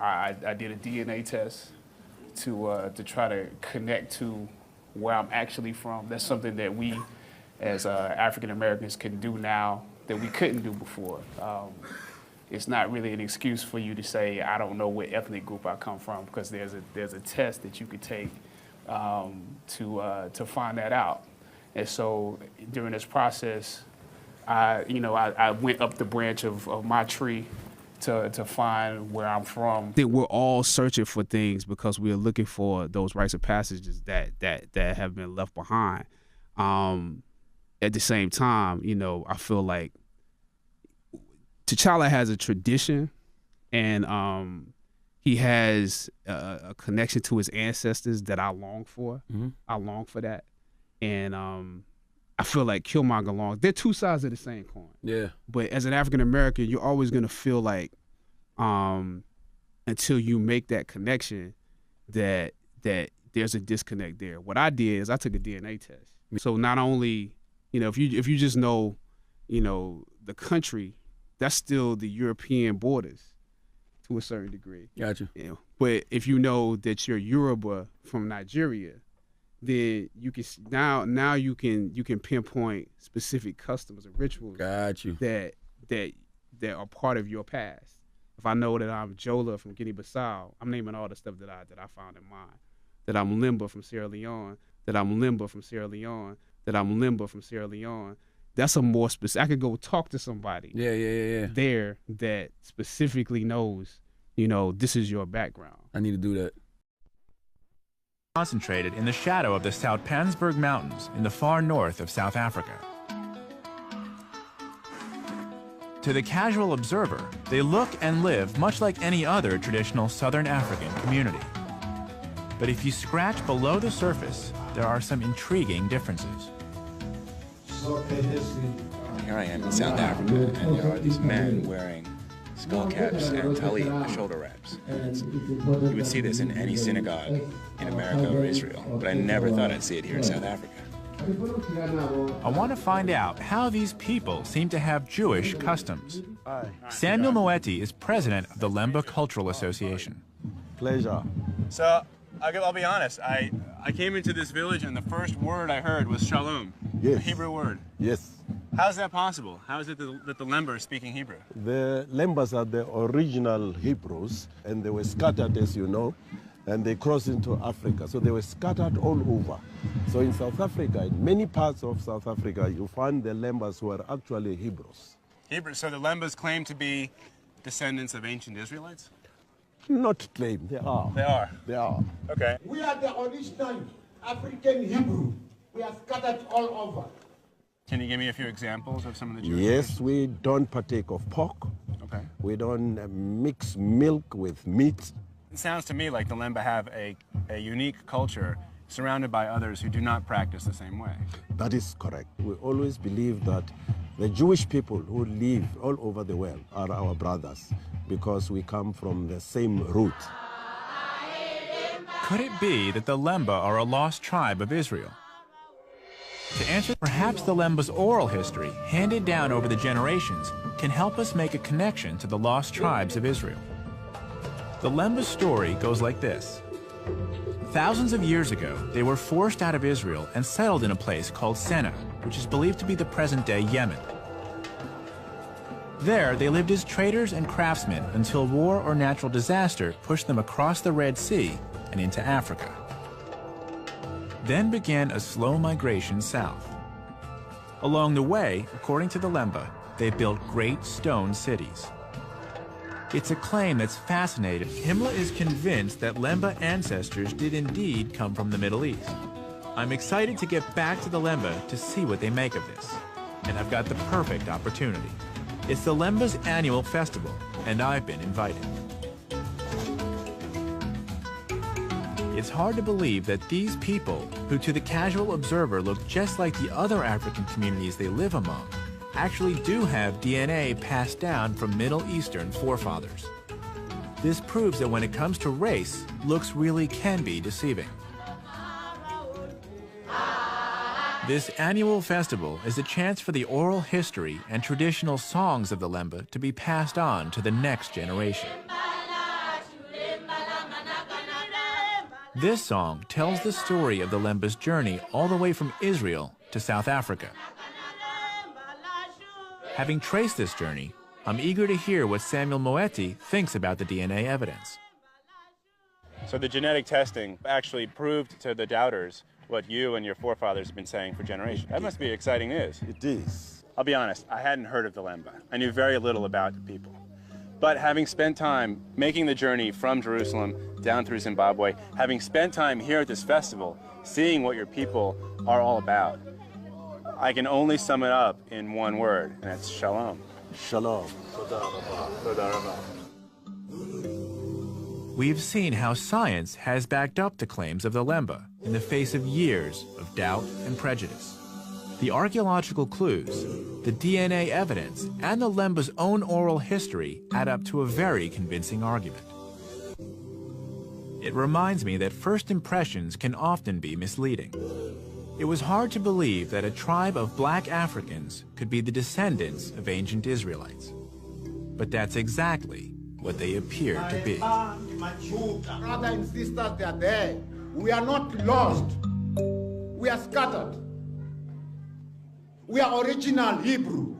I did a DNA test to try to connect to where I'm actually from. That's something that we, as African Americans, can do now that we couldn't do before. It's not really an excuse for you to say, I don't know what ethnic group I come from, because there's a test that you could take to find that out. And so during this process, I went up the branch of my tree to find where I'm from. I think we're all searching for things because we're looking for those rites of passages that have been left behind. At the same time, I feel like T'Challa has a tradition, and he has a connection to his ancestors that I long for. Mm-hmm. I long for that, and I feel like Killmonger longs. They're two sides of the same coin. Yeah. But as an African American, you're always gonna feel like, until you make that connection, that there's a disconnect there. What I did is I took a DNA test. So not only, if you just know, the country, that's still the European borders to a certain degree. Gotcha. But if you know that you're Yoruba from Nigeria, then you can now you can pinpoint specific customs and rituals. Got you. That are part of your past. If I know that I'm Jola from Guinea-Bissau, I'm naming all the stuff that I found in mine. That I'm Lemba from Sierra Leone. That I'm Lemba from Sierra Leone. That I'm Lemba from Sierra Leone. That's a more specific. I could go talk to somebody. Yeah. There that specifically knows, this is your background. I need to do that. Concentrated in the shadow of the Soutpansberg Mountains in the far north of South Africa. To the casual observer, they look and live much like any other traditional Southern African community. But if you scratch below the surface, there are some intriguing differences. Here I am in South Africa, and there are these men wearing skull caps and talit, shoulder wraps. You would see this in any synagogue in America or Israel, but I never thought I'd see it here in South Africa. I want to find out how these people seem to have Jewish customs. Samuel Moeti is president of the Lemba Cultural Association. Pleasure. So, I'll be honest, I came into this village and the first word I heard was shalom, yes. A Hebrew word. Yes. How's that possible? How is it that the Lemba are speaking Hebrew? The Lembas are the original Hebrews, and they were scattered, as you know, and they crossed into Africa. So they were scattered all over. So in South Africa, in many parts of South Africa, you find the Lembas who are actually Hebrews. Hebrew. So the Lembas claim to be descendants of ancient Israelites? Not claim, they are. They are? They are. Okay. We are the original African Hebrew. We are scattered all over. Can you give me a few examples of some of the Jewish Yes, traditions? we don't partake of pork. Okay. We don't mix milk with meat. It sounds to me like the Lemba have a unique culture surrounded by others who do not practice the same way. That is correct. We always believe that the Jewish people who live all over the world are our brothers because we come from the same root. Could it be that the Lemba are a lost tribe of Israel? To answer, perhaps the Lemba's oral history, handed down over the generations, can help us make a connection to the lost tribes of Israel. The Lemba's story goes like this. Thousands of years ago, they were forced out of Israel and settled in a place called Senna, which is believed to be the present-day Yemen. There, they lived as traders and craftsmen until war or natural disaster pushed them across the Red Sea and into Africa. Then began a slow migration south. Along the way, according to the Lemba, they built great stone cities. It's a claim that's fascinating. Himla is convinced that Lemba ancestors did indeed come from the Middle East. I'm excited to get back to the Lemba to see what they make of this. And I've got the perfect opportunity. It's the Lemba's annual festival, and I've been invited. It's hard to believe that these people, who to the casual observer look just like the other African communities they live among, actually do have DNA passed down from Middle Eastern forefathers. This proves that when it comes to race, looks really can be deceiving. This annual festival is a chance for the oral history and traditional songs of the Lemba to be passed on to the next generation. This song tells the story of the Lemba's journey all the way from Israel to South Africa. Having traced this journey, I'm eager to hear what Samuel Moeti thinks about the DNA evidence. So the genetic testing actually proved to the doubters what you and your forefathers have been saying for generations. That must be exciting news. It is. I'll be honest, I hadn't heard of the Lemba. I knew very little about the people. But having spent time making the journey from Jerusalem down through Zimbabwe, having spent time here at this festival, seeing what your people are all about, I can only sum it up in one word, and it's shalom. Shalom. We've seen how science has backed up the claims of the Lemba in the face of years of doubt and prejudice. The archaeological clues, the DNA evidence, and the Lemba's own oral history add up to a very convincing argument. It reminds me that first impressions can often be misleading. It was hard to believe that a tribe of black Africans could be the descendants of ancient Israelites. But that's exactly what they appear to be. Brothers and sisters, they are there. We are not lost. We are scattered. We are original Hebrew.